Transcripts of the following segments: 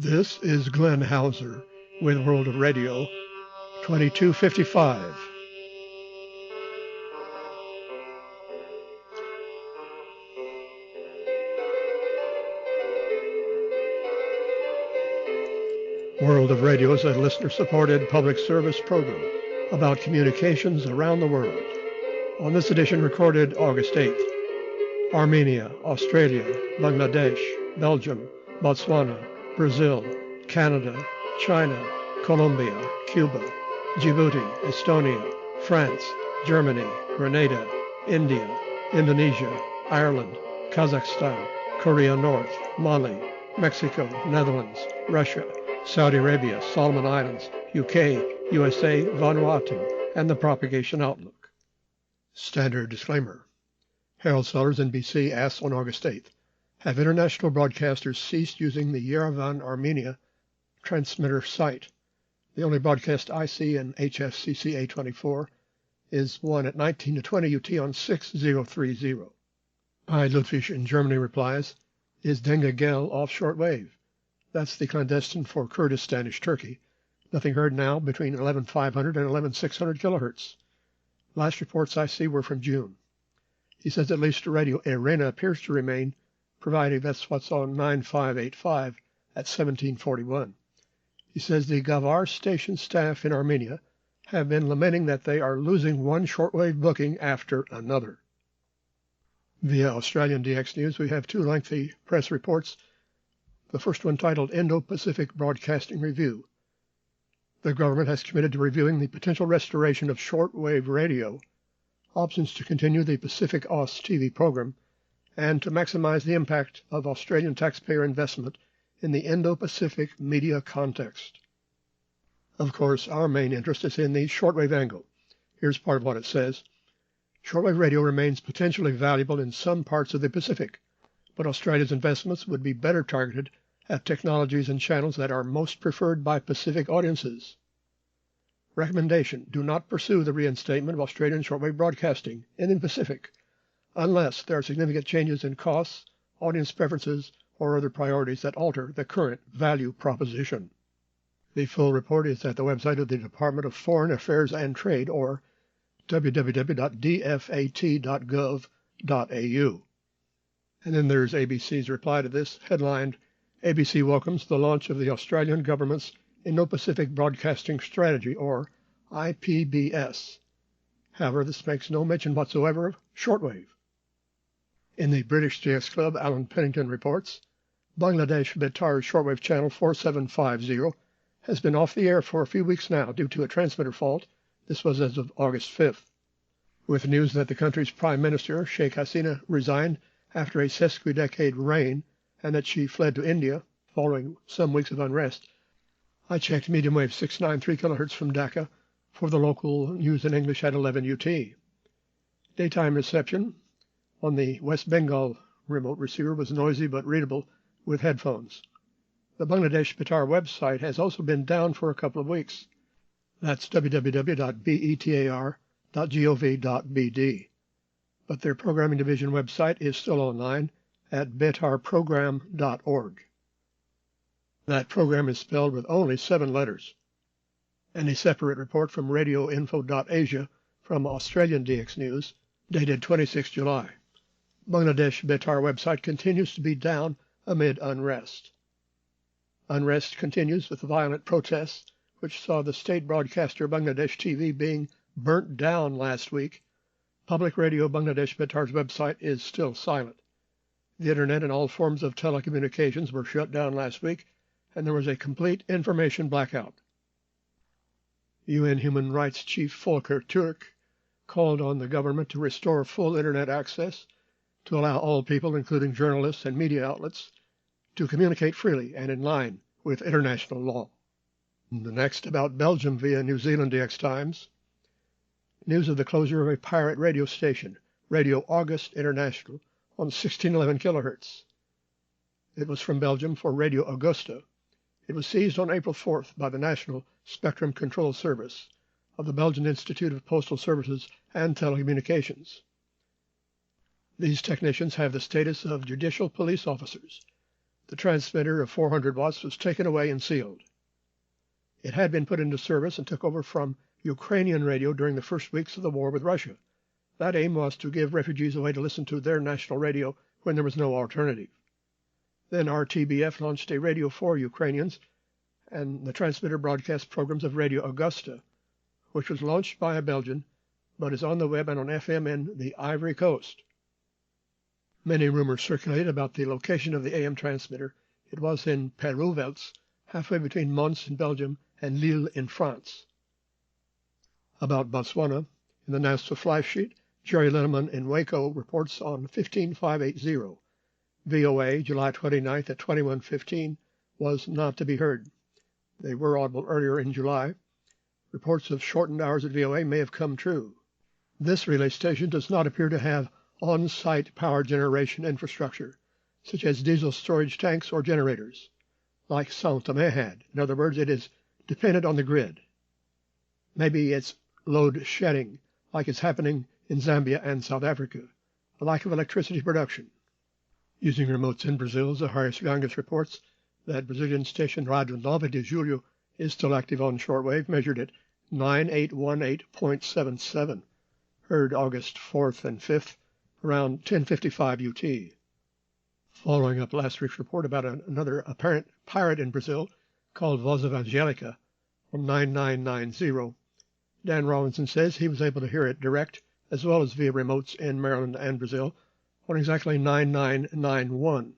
This is Glenn Hauser with World of Radio 2255. World of Radio is a listener-supported public service program about communications around the world. On this edition recorded August 8th, Armenia, Australia, Bangladesh, Belgium, Botswana, Brazil, Canada, China, Colombia, Cuba, Djibouti, Estonia, France, Germany, Grenada, India, Indonesia, Ireland, Kazakhstan, Korea North, Mali, Mexico, Netherlands, Russia, Saudi Arabia, Solomon Islands, UK, USA, Vanuatu, and the Propagation Outlook. Standard disclaimer. Harold Sellers, NBC, asks on August 8th, have international broadcasters ceased using the Yerevan, Armenia transmitter site? The only broadcast I see in HFCC A24 is one at 19 to 20 UT on 6030. I, Ludwig in Germany, replies, is Denga Gel off shortwave? That's the clandestine for Kurdistanish Turkey. Nothing heard now between 11500 and 11600 kilohertz. Last reports I see were from June. He says at least Radio Arena appears to remain, providing that's what's on 9585 at 1741. He says the Gavar station staff in Armenia have been lamenting that they are losing one shortwave booking after another. Via Australian DX News, we have two lengthy press reports. The first one titled Indo-Pacific Broadcasting Review. The government has committed to reviewing the potential restoration of shortwave radio, options to continue the Pacific Aus TV program, and to maximize the impact of Australian taxpayer investment in the Indo-Pacific media context. Of course, our main interest is in the shortwave angle. Here's part of what it says. Shortwave radio remains potentially valuable in some parts of the Pacific, but Australia's investments would be better targeted at technologies and channels that are most preferred by Pacific audiences. Recommendation: do not pursue the reinstatement of Australian shortwave broadcasting in the Pacific unless there are significant changes in costs, audience preferences, or other priorities that alter the current value proposition. The full report is at the website of the Department of Foreign Affairs and Trade, or www.dfat.gov.au. And then there's ABC's reply to this, headlined, ABC welcomes the launch of the Australian government's Indo-Pacific Broadcasting Strategy, or IPBS. However, this makes no mention whatsoever of shortwave. In the British DX Club, Alan Pennington reports, Bangladesh Betar's shortwave channel 4750 has been off the air for a few weeks now due to a transmitter fault. This was as of August 5th. With news that the country's Prime Minister, Sheikh Hasina, resigned after a sesquidecade reign and that she fled to India following some weeks of unrest, I checked medium wave 693 kHz from Dhaka for the local news in English at 11 UT. Daytime reception on the West Bengal remote receiver was noisy but readable with headphones. The Bangladesh Betar website has also been down for a couple of weeks. That's www.betar.gov.bd. But their programming division website is still online at betarprogram.org. That program is spelled with only 7 letters. And a separate report from radioinfo.asia from Australian DX News, dated 26 July. Bangladesh Betar website continues to be down amid unrest. Unrest continues with violent protests, which saw the state broadcaster Bangladesh TV being burnt down last week. Public Radio Bangladesh Betar's website is still silent. The internet and all forms of telecommunications were shut down last week, and there was a complete information blackout. UN Human Rights Chief Volker Turk called on the government to restore full internet access to allow all people, including journalists and media outlets, to communicate freely and in line with international law. The next about Belgium via New Zealand DX Times. News of the closure of a pirate radio station, Radio August International, on 1611 kHz. It was from Belgium for Radio Augusta. It was seized on April 4th by the National Spectrum Control Service of the Belgian Institute of Postal Services and Telecommunications. These technicians have the status of judicial police officers. The transmitter of 400 watts was taken away and sealed. It had been put into service and took over from Ukrainian radio during the first weeks of the war with Russia. That aim was to give refugees a way to listen to their national radio when there was no alternative. Then RTBF launched a radio for Ukrainians, and the transmitter broadcast programs of Radio Augusta, which was launched by a Belgian, but is on the web and on FM in the Ivory Coast. Many rumors circulated about the location of the AM transmitter. It was in Peruwelz, halfway between Mons in Belgium and Lille in France. About Botswana, in the NASA fly sheet, Jerry Linneman in Waco reports on 15580. VOA, July 29th at 21:15, was not to be heard. They were audible earlier in July. Reports of shortened hours at VOA may have come true. This relay station does not appear to have on-site power generation infrastructure, such as diesel storage tanks or generators, like São Tomé had. In other words, it is dependent on the grid. Maybe it's load shedding, like is happening in Zambia and South Africa, a lack of electricity production. Using remotes in Brazil, Zacharias Gangas reports that Brazilian station Rádio 9 de Julho is still active on shortwave, measured at 9818.77, heard August 4th and 5th, around 10:55 UT. Following up last week's report about another apparent pirate in Brazil called Voz Evangelica on 9990, Dan Robinson says he was able to hear it direct as well as via remotes in Maryland and Brazil on exactly 9991.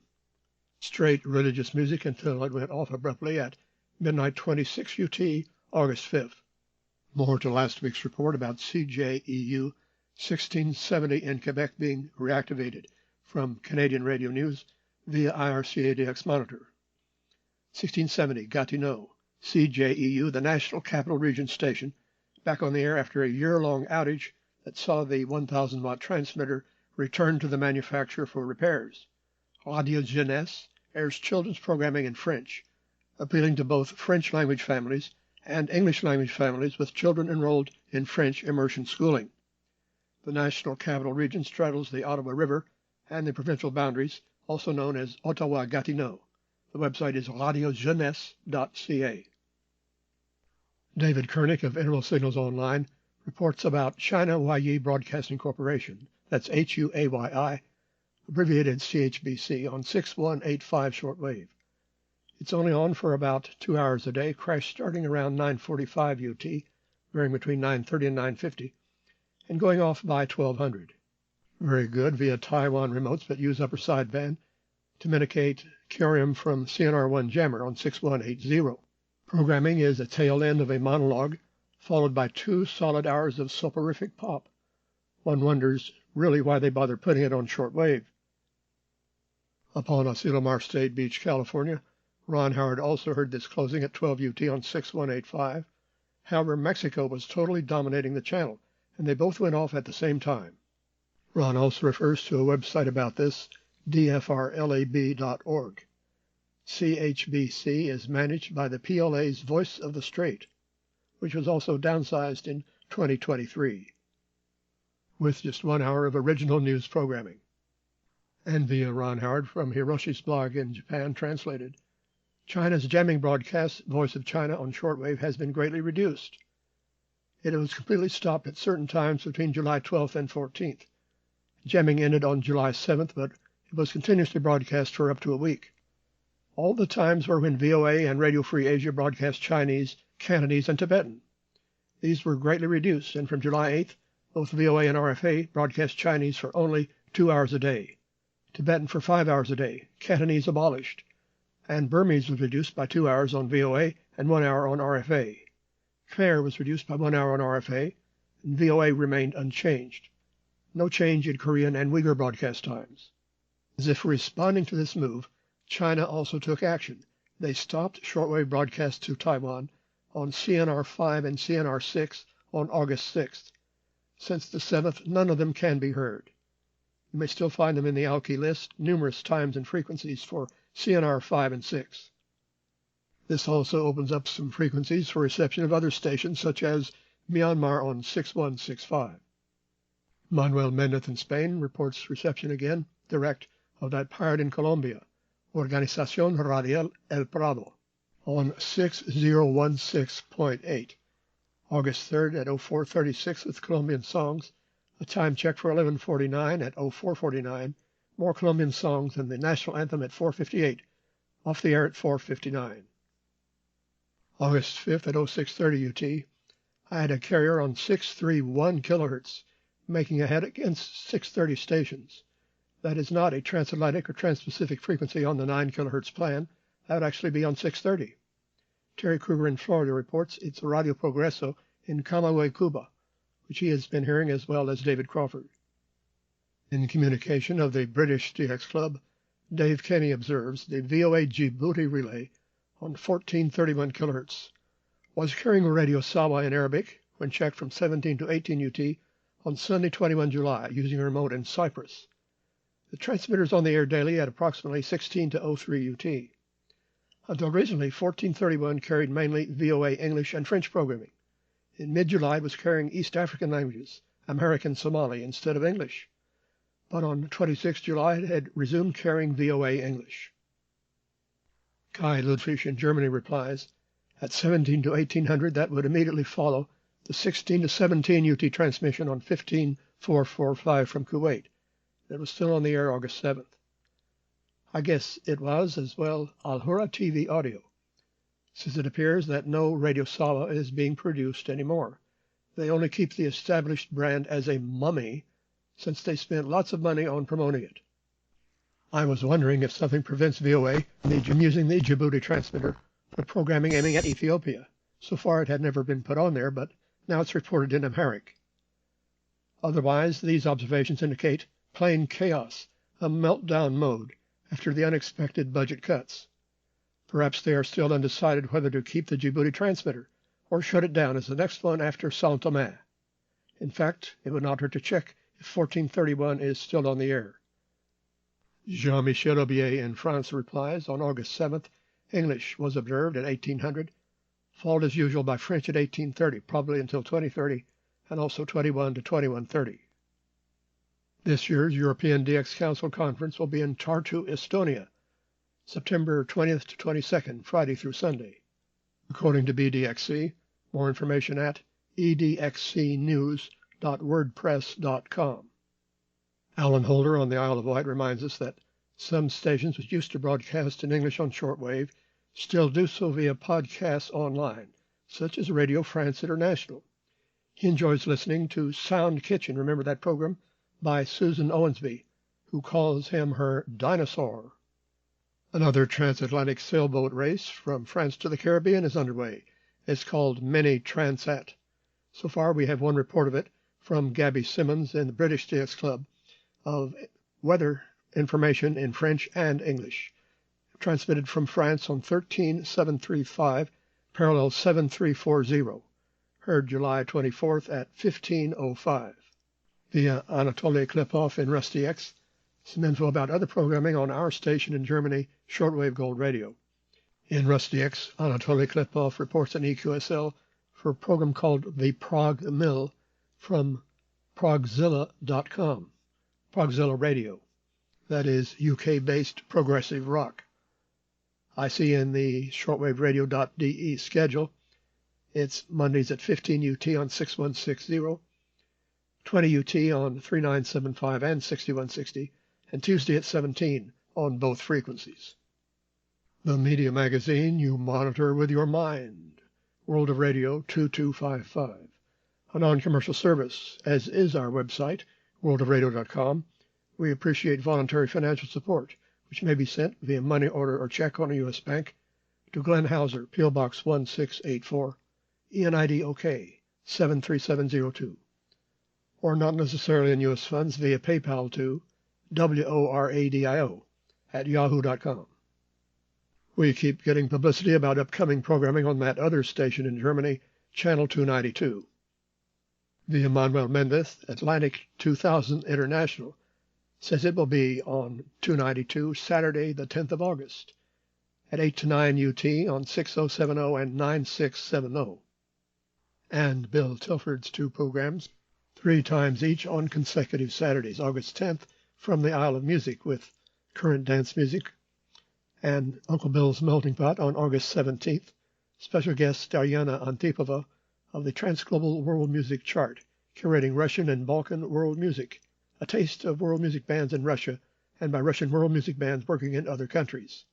Straight religious music until it went off abruptly at midnight 26 UT, August 5th. More to last week's report about CJEU 1670 in Quebec being reactivated from Canadian Radio News via IRCADX monitor. 1670 Gatineau, CJEU, the National Capital Region station, back on the air after a year-long outage that saw the 1,000-watt transmitter returned to the manufacturer for repairs. Radio Jeunesse airs children's programming in French, appealing to both French-language families and English-language families with children enrolled in French immersion schooling. The National Capital Region straddles the Ottawa River and the provincial boundaries, also known as Ottawa-Gatineau. The website is radiojeunesse.ca. David Koenig of Interval Signals Online reports about China Huayi Broadcasting Corporation, that's HUAYI, abbreviated CHBC, on 6185 shortwave. It's only on for about 2 hours a day, crash starting around 9:45 UT, varying between 9:30 and 9:50, and going off by 1200. Very good via Taiwan remotes, but use upper sideband to mitigate curium from CNR1 jammer on 6180. Programming is a tail end of a monologue, followed by 2 solid hours of soporific pop. One wonders really why they bother putting it on shortwave. Upon Asilomar State Beach, California, Ron Howard also heard this closing at 12 UT on 6185. However, Mexico was totally dominating the channel, and they both went off at the same time. Ron also refers to a website about this, dfrlab.org. CHBC is managed by the PLA's Voice of the Strait, which was also downsized in 2023, with just 1 hour of original news programming. And via Ron Howard from Hiroshi's blog in Japan, translated, China's jamming broadcast, Voice of China on shortwave, has been greatly reduced. It was completely stopped at certain times between July 12th and 14th. Jamming ended on July 7th, but it was continuously broadcast for up to a week. All the times were when VOA and Radio Free Asia broadcast Chinese, Cantonese, and Tibetan. These were greatly reduced, and from July 8th, both VOA and RFA broadcast Chinese for only 2 hours a day, Tibetan for 5 hours a day, Cantonese abolished, and Burmese was reduced by 2 hours on VOA and 1 hour on RFA. Khmer was reduced by 1 hour on RFA, and VOA remained unchanged. No change in Korean and Uyghur broadcast times. As if responding to this move, China also took action. They stopped shortwave broadcasts to Taiwan on CNR5 and CNR6 on August 6th. Since the 7th, none of them can be heard. You may still find them in the ALKI list, numerous times and frequencies for CNR5 and 6. This also opens up some frequencies for reception of other stations, such as Myanmar on 6165. Manuel Mendez in Spain reports reception again, direct, of that pirate in Colombia Organización Radial El Prado, on 6016.8, August 3rd at 04:36 with Colombian songs, a time check for 11:49 at 04:49, more Colombian songs and the national anthem at 4:58, off the air at 4:59. August 5th at 06:30 UT, I had a carrier on 631 kilohertz, making a head against 630 stations. That is not a transatlantic or transpacific frequency on the 9 kilohertz plan. That would actually be on 630. Terry Kruger in Florida reports it's Radio Progreso in Camagüey, Cuba, which he has been hearing, as well as David Crawford. In communication of the British DX Club, Dave Kenny observes the VOA Djibouti relay on 1431 kilohertz was carrying Radio Sawa in Arabic when checked from 17 to 18 UT on Sunday 21 July using a remote in Cyprus. The transmitter is on the air daily at approximately 16 to 03 UT. Until recently, 1431 carried mainly VOA English and French programming. In mid-July, it was carrying East African languages, Amharic and Somali, instead of English. But on 26 July, it had resumed carrying VOA English. Kai Ludwig in Germany replies, at 17 to 1800, that would immediately follow the 16 to 17 UT transmission on 15445 from Kuwait. That was still on the air August 7th. I guess it was, as well, Al-Hura TV audio, since it appears that no Radio Sawa is being produced anymore. They only keep the established brand as a mummy, since they spent lots of money on promoting it. I was wondering if something prevents VOA from using the Djibouti transmitter for programming aiming at Ethiopia. So far it had never been put on there, but now it's reported in Amharic. Otherwise, these observations indicate plain chaos, a meltdown mode, after the unexpected budget cuts. Perhaps they are still undecided whether to keep the Djibouti transmitter or shut it down as the next one after São Tomé. In fact, it would not hurt to check if 1431 is still on the air. Jean-Michel Aubier in France replies, on August 7th, English was observed at 1800, followed as usual by French at 1830, probably until 2030, and also 21 to 2130. This year's European DX Council Conference will be in Tartu, Estonia, September 20th to 22nd, Friday through Sunday. According to BDXC, more information at edxcnews.wordpress.com. Alan Holder on the Isle of Wight reminds us that some stations which used to broadcast in English on shortwave still do so via podcasts online, such as Radio France International. He enjoys listening to Sound Kitchen, remember that program, by Susan Owensby, who calls him her dinosaur. Another transatlantic sailboat race from France to the Caribbean is underway. It's called Mini Transat. So far, we have one report of it from Gabby Simmons in the British DX Club of weather information in French and English, transmitted from France on 13735, parallel 7340, heard July 24th at 15:05. Via Anatoly Klepov in Rusty X, some info about other programming on our station in Germany, Shortwave Gold Radio. In Rusty X, Anatoly Klepov reports an EQSL for a program called The Prog Mill from progzilla.com, Progzilla Radio. That is UK-based progressive rock. I see in the shortwaveradio.de schedule, it's Mondays at 15 UT on 6160, 20 UT on 3975 and 6160, and Tuesday at 17 on both frequencies. The media magazine you monitor with your mind. World of Radio 2255. A non-commercial service, as is our website, worldofradio.com. We appreciate voluntary financial support, which may be sent via money order or check on a U.S. bank to Glenn Hauser, P.O. Box 1684, ENID OK 73702. Or not necessarily in U.S. funds via PayPal to WORADIO@yahoo.com. We keep getting publicity about upcoming programming on that other station in Germany, Channel 292. Via Manuel Mendez, Atlantic 2000 International, says it will be on 292 Saturday, the 10th of August, at 8 to 9 UT on 6070 and 9670. And Bill Tilford's two programs, 3 times each on consecutive Saturdays, August 10th, from the Isle of Music with current dance music, and Uncle Bill's Melting Pot on August 17th. Special guest Diana Antipova of the Transglobal World Music Chart, curating Russian and Balkan world music, a taste of world music bands in Russia and by Russian world music bands working in other countries.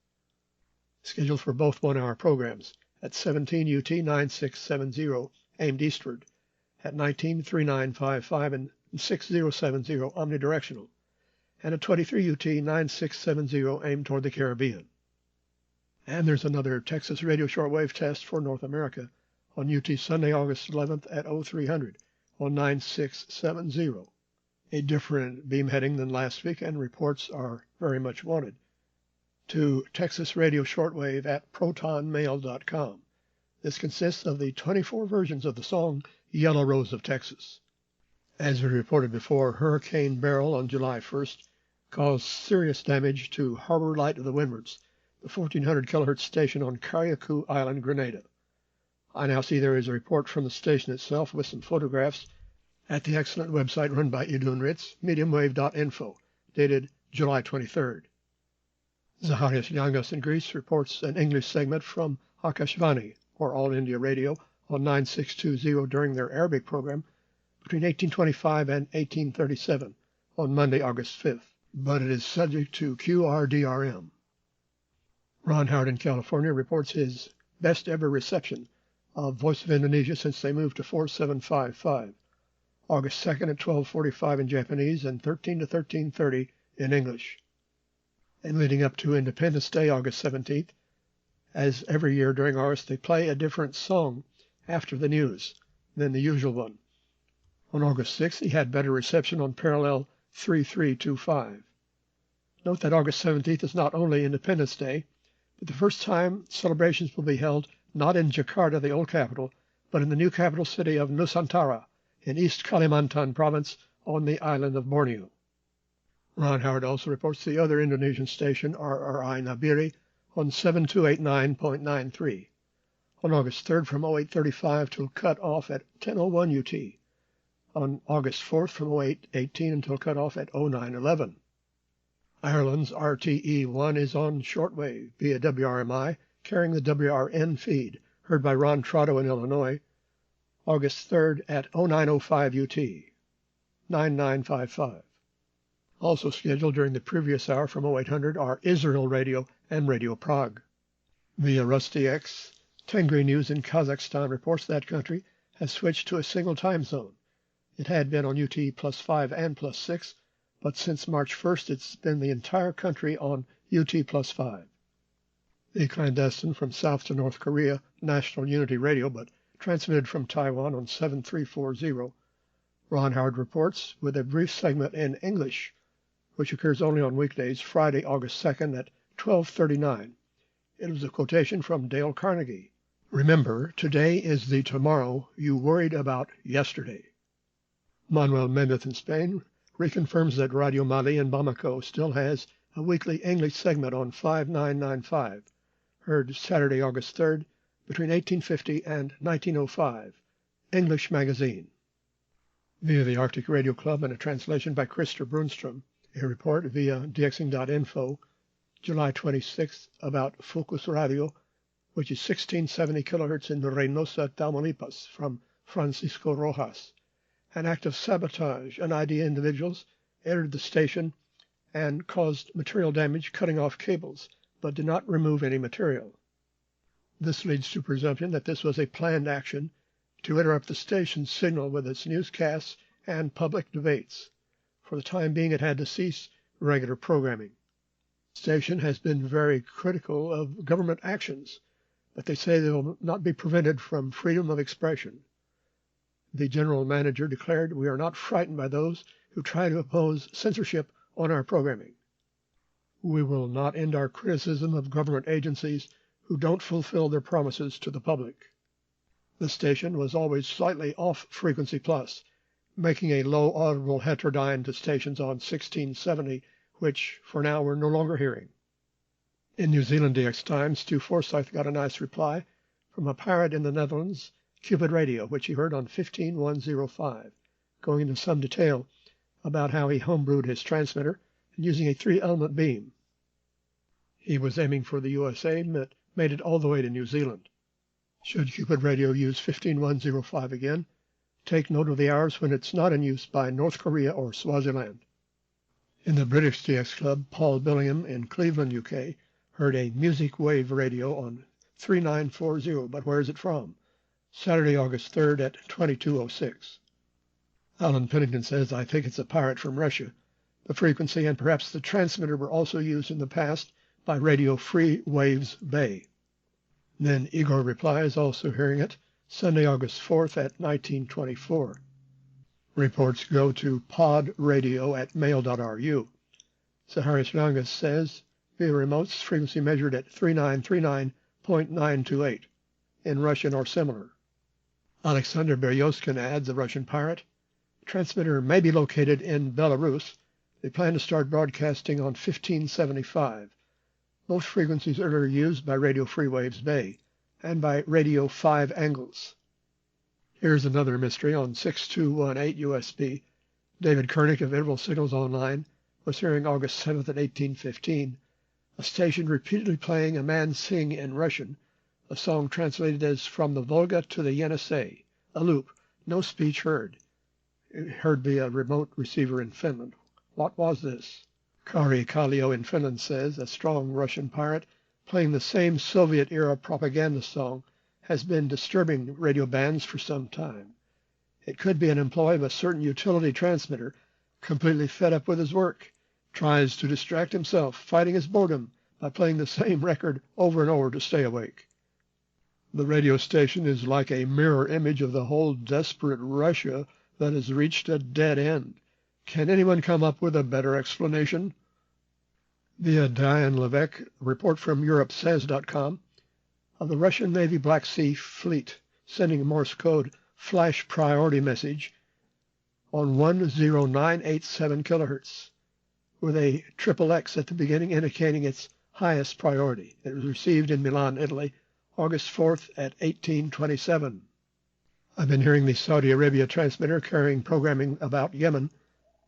Scheduled for both 1-hour programs at 17 UT 9670 aimed eastward, at 19 3955 and 6070 omnidirectional, and at 23 UT 9670 aimed toward the Caribbean. And there's another Texas radio shortwave test for North America on UT Sunday, August 11th at 0300 on 9670. A different beam heading than last week, and reports are very much wanted. To Texas Radio Shortwave at protonmail.com. This consists of the 24 versions of the song Yellow Rose of Texas. As we reported before, Hurricane Beryl on July 1st caused serious damage to Harbor Light of the Windwards, the 1400 kHz station on Carriacou Island, Grenada. I now see there is a report from the station itself with some photographs at the excellent website run by Idun Ritz, mediumwave.info, dated July 23rd. Zacharias Yangas in Greece reports an English segment from Akashvani, or All India Radio, on 9620 during their Arabic program between 1825 and 1837 on Monday, August 5th, but it is subject to QRDRM. Ron Howard in California reports his best ever reception of Voice of Indonesia since they moved to 4755, August 2nd at 12:45 in Japanese and 13 to 13:30 in English. And leading up to Independence Day, August 17th, as every year during August, they play a different song after the news than the usual one. On August 6th, he had better reception on parallel 3325. Note that August 17th is not only Independence Day, but the first time celebrations will be held not in Jakarta, the old capital, but in the new capital city of Nusantara in East Kalimantan province on the island of Borneo. Ron Howard also reports the other Indonesian station, RRI Nabiri, on 7289.93. On August 3rd from 0835 till cut off at 10:01 UT. On August 4th from 0818 until cut off at 0911. Ireland's RTE1 is on shortwave via WRMI, carrying the WRN feed, heard by Ron Trotto in Illinois, August 3rd at 0905 UT, 9955. Also scheduled during the previous hour from 0800 are Israel Radio and Radio Prague. Via Rusty X, Tengri News in Kazakhstan reports that country has switched to a single time zone. It had been on UT +5 and +6, but since March 1st it's been the entire country on UT +5. The clandestine from South to North Korea, National Unity Radio, but transmitted from Taiwan on 7340. Ron Howard reports with a brief segment in English, which occurs only on weekdays, Friday, August 2nd at 12:39. It was a quotation from Dale Carnegie. Remember, today is the tomorrow you worried about yesterday. Manuel Mendez in Spain reconfirms that Radio Mali in Bamako still has a weekly English segment on 5995, heard Saturday, August 3rd, between 1850 and 1905, English Magazine. Via the Arctic Radio Club and a translation by Christer Brunstrom, a report via dxing.info, July 26th, about Focus Radio, which is 1670 kHz in Reynosa, Tamaulipas, from Francisco Rojas. An act of sabotage, an ID individuals entered the station and caused material damage, cutting off cables, but did not remove any material. This leads to presumption that this was a planned action to interrupt the station's signal with its newscasts and public debates. For the time being, it had to cease regular programming. The station has been very critical of government actions, but they say they will not be prevented from freedom of expression. The general manager declared, "We are not frightened by those who try to oppose censorship on our programming. We will not end our criticism of government agencies who don't fulfill their promises to the public." The station was always slightly off frequency plus, making a low audible heterodyne to stations on 1670, which for now we're no longer hearing. In New Zealand DX Times, Stu Forsyth got a nice reply from a pirate in the Netherlands, Cupid Radio, which he heard on 15105, going into some detail about how he homebrewed his transmitter and using a 3-element beam. He was aiming for the USA, but made it all the way to New Zealand. Should Cupid Radio use 15105 again, take note of the hours when it's not in use by North Korea or Swaziland. In the British TX Club, Paul Billingham in Cleveland, UK, heard a music wave radio on 3940, but where is it from? Saturday, August 3rd at 2206. Alan Pennington says, I think it's a pirate from Russia. The frequency and perhaps the transmitter were also used in the past by Radio Free Waves Bay. Then Igor replies, also hearing it, Sunday, August 4th at 1924. Reports go to podradio@mail.ru. Zacharias Rangas says, via remotes, frequency measured at 3939.928, in Russian or similar. Alexander Beryoskin adds, a Russian pirate. Transmitter may be located in Belarus. They plan to start broadcasting on 1575. Both frequencies earlier used by Radio Free Waves Bay and by Radio 5 Angles. Here's another mystery on 6218 USB. David Koenig of Interval Signals Online was hearing August 7th at 1815, a station repeatedly playing a man sing in Russian, a song translated as From the Volga to the Yenisei, a loop, no speech heard. It heard via remote receiver in Finland. What was this? Kari Kallio in Finland says, a strong Russian pirate playing the same Soviet-era propaganda song has been disturbing radio bands for some time. It could be an employee of a certain utility transmitter, completely fed up with his work, tries to distract himself, fighting his boredom by playing the same record over and over to stay awake. The radio station is like a mirror image of the whole desperate Russia that has reached a dead end. Can anyone come up with a better explanation? Via Diane Levesque, report from EuropeSays.com, of the Russian Navy Black Sea Fleet sending a Morse code flash priority message on 10987 kilohertz with a triple X at the beginning indicating its highest priority. It was received in Milan, Italy, August 4th at 1827. I've been hearing the Saudi Arabia transmitter carrying programming about Yemen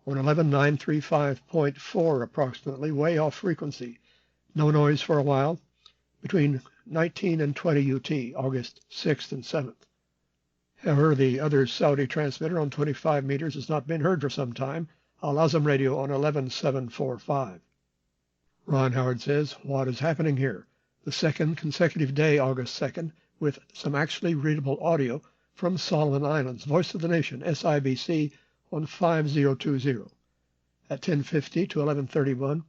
on 11935.4 approximately, way off frequency. No noise for a while, between 19 and 20 UT, August 6th and 7th. However, the other Saudi transmitter on 25 meters has not been heard for some time, Al-Azam Radio on 11745. Ron Howard says, what is happening here? The second consecutive day, August 2nd, with some actually readable audio from Solomon Islands, Voice of the Nation, SIBC, on 5020, at 10:50 to 11:31,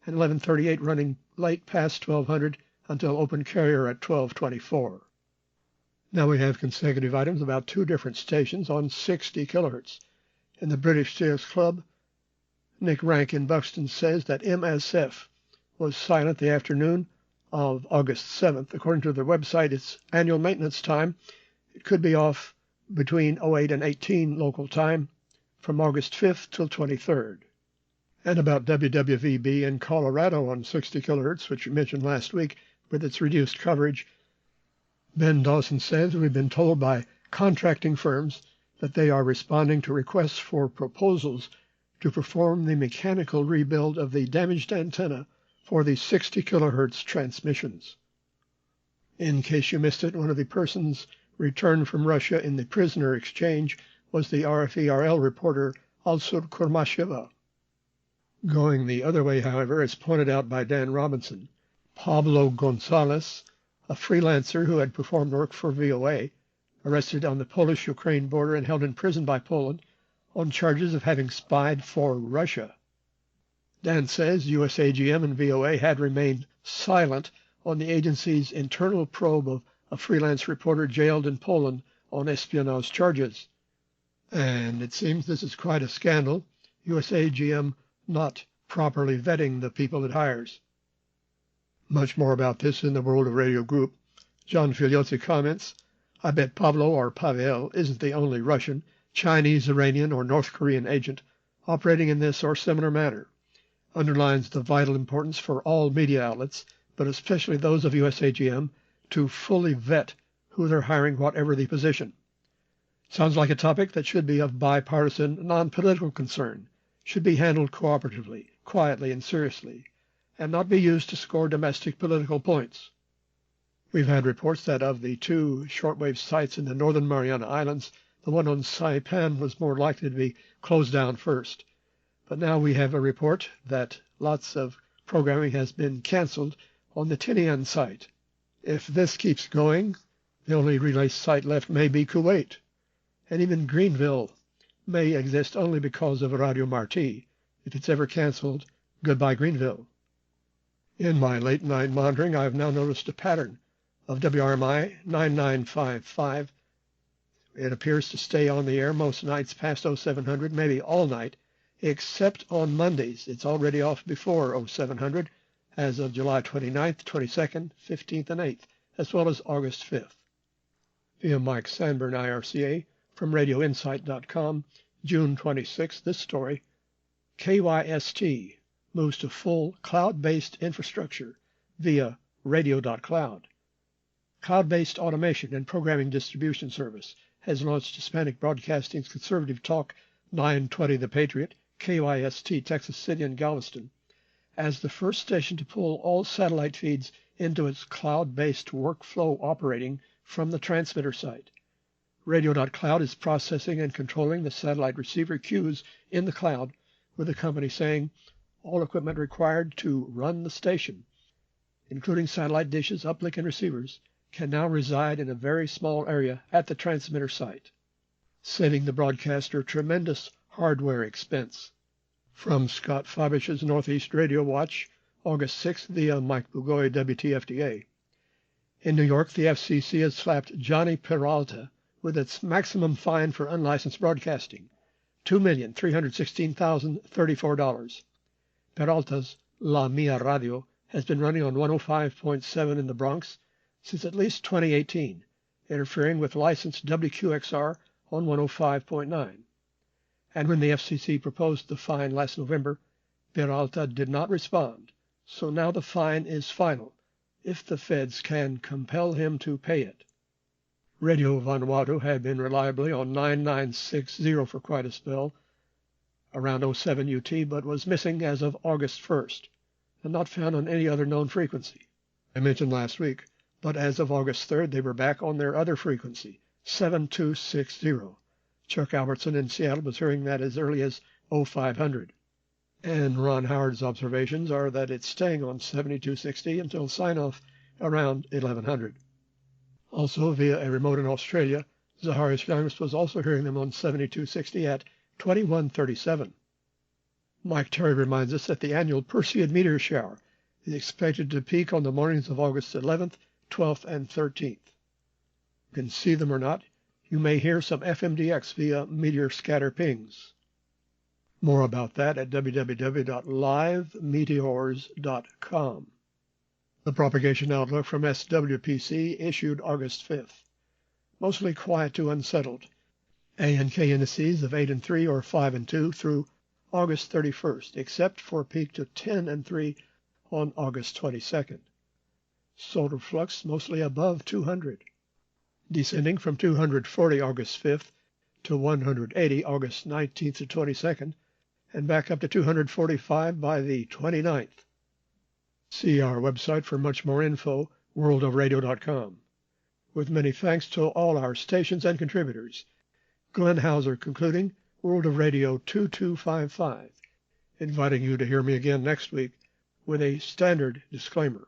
and 11:38 running late past 1200 until open carrier at 12:24. Now we have consecutive items about two different stations on 60 kilohertz. In the British TX Club, Nick Rank in Buxton says that MSF was silent the afternoon of August 7th. According to their website, its annual maintenance time, it could be off between 08 and 18 local time from August 5th till 23rd. And about WWVB in Colorado on 60 kilohertz, which we mentioned last week, with its reduced coverage, Ben Dawson says we've been told by contracting firms that they are responding to requests for proposals to perform the mechanical rebuild of the damaged antenna for the 60 kilohertz transmissions. In case you missed it, one of the persons returned from Russia in the prisoner exchange was the RFERL reporter Alsur Kurmasheva. Going the other way, however, as pointed out by Dan Robinson, Pablo Gonzalez, a freelancer who had performed work for VOA, arrested on the Polish-Ukraine border and held in prison by Poland on charges of having spied for Russia. Dan says USAGM and VOA had remained silent on the agency's internal probe of a freelance reporter jailed in Poland on espionage charges. And it seems this is quite a scandal, USAGM not properly vetting the people it hires. Much more about this in the World of Radio group. John Figliozzi comments, I bet Pablo or Pavel isn't the only Russian, Chinese, Iranian, or North Korean agent operating in this or similar manner. Underlines the vital importance for all media outlets, but especially those of USAGM, to fully vet who they're hiring, whatever the position. Sounds like a topic that should be of bipartisan, non-political concern, should be handled cooperatively, quietly, and seriously, and not be used to score domestic political points. We've had reports that of the two shortwave sites in the Northern Mariana Islands, the one on Saipan was more likely to be closed down first. But now we have a report that lots of programming has been canceled on the Tinian site. If this keeps going, the only relay site left may be Kuwait, and even Greenville may exist only because of Radio Marti. If it's ever canceled, goodbye Greenville. In my late night monitoring, I've now noticed a pattern of WRMI 9955. It appears to stay on the air most nights past 0700, maybe all night, except on Mondays. It's already off before 0700 as of July 29th, 22nd, 15th, and 8th, as well as August 5th. Via Mike Sanborn, IRCA, from RadioInsight.com, June 26th, this story, KYST moves to full cloud-based infrastructure via radio.cloud. Cloud-based automation and programming distribution service has launched Hispanic Broadcasting's conservative talk 920 The Patriot, KYST, Texas City and Galveston, as the first station to pull all satellite feeds into its cloud-based workflow operating from the transmitter site. Radio.cloud is processing and controlling the satellite receiver queues in the cloud, with the company saying all equipment required to run the station, including satellite dishes, uplink, and receivers, can now reside in a very small area at the transmitter site, saving the broadcaster tremendous hardware expense. From Scott Fabish's Northeast Radio Watch, August 6th, via Mike Bugoy, WTFDA. In New York, the FCC has slapped Johnny Peralta with its maximum fine for unlicensed broadcasting, $2,316,034. Peralta's La Mia Radio has been running on 105.7 in the Bronx since at least 2018, interfering with licensed WQXR on 105.9. And when the FCC proposed the fine last November, Peralta did not respond, so now the fine is final, if the feds can compel him to pay it. Radio Vanuatu had been reliably on 9960 for quite a spell, around 07 UT, but was missing as of August 1st, and not found on any other known frequency. I mentioned last week, but as of August 3rd, they were back on their other frequency, 7260. Chuck Albertson in Seattle was hearing that as early as 0500. And Ron Howard's observations are that it's staying on 7260 until sign-off around 1100. Also, via a remote in Australia, Zaharias Youngst was also hearing them on 7260 at 2137. Mike Terry reminds us that the annual Perseid meteor shower is expected to peak on the mornings of August 11th, 12th, and 13th. You can see them or not. You may hear some FMDX via meteor scatter pings. More about that at www.livemeteors.com. The propagation outlook from SWPC issued August 5th. Mostly quiet to unsettled. A and K indices of 8 and 3 or 5 and 2 through August 31st, except for a peak to 10 and 3 on August 22nd. Solar flux mostly above 200. Descending from 240 August 5th to 180 August 19th to 22nd, and back up to 245 by the 29th. See our website for much more info, worldofradio.com. With many thanks to all our stations and contributors. Glenn Hauser concluding World of Radio 2255, inviting you to hear me again next week with a standard disclaimer.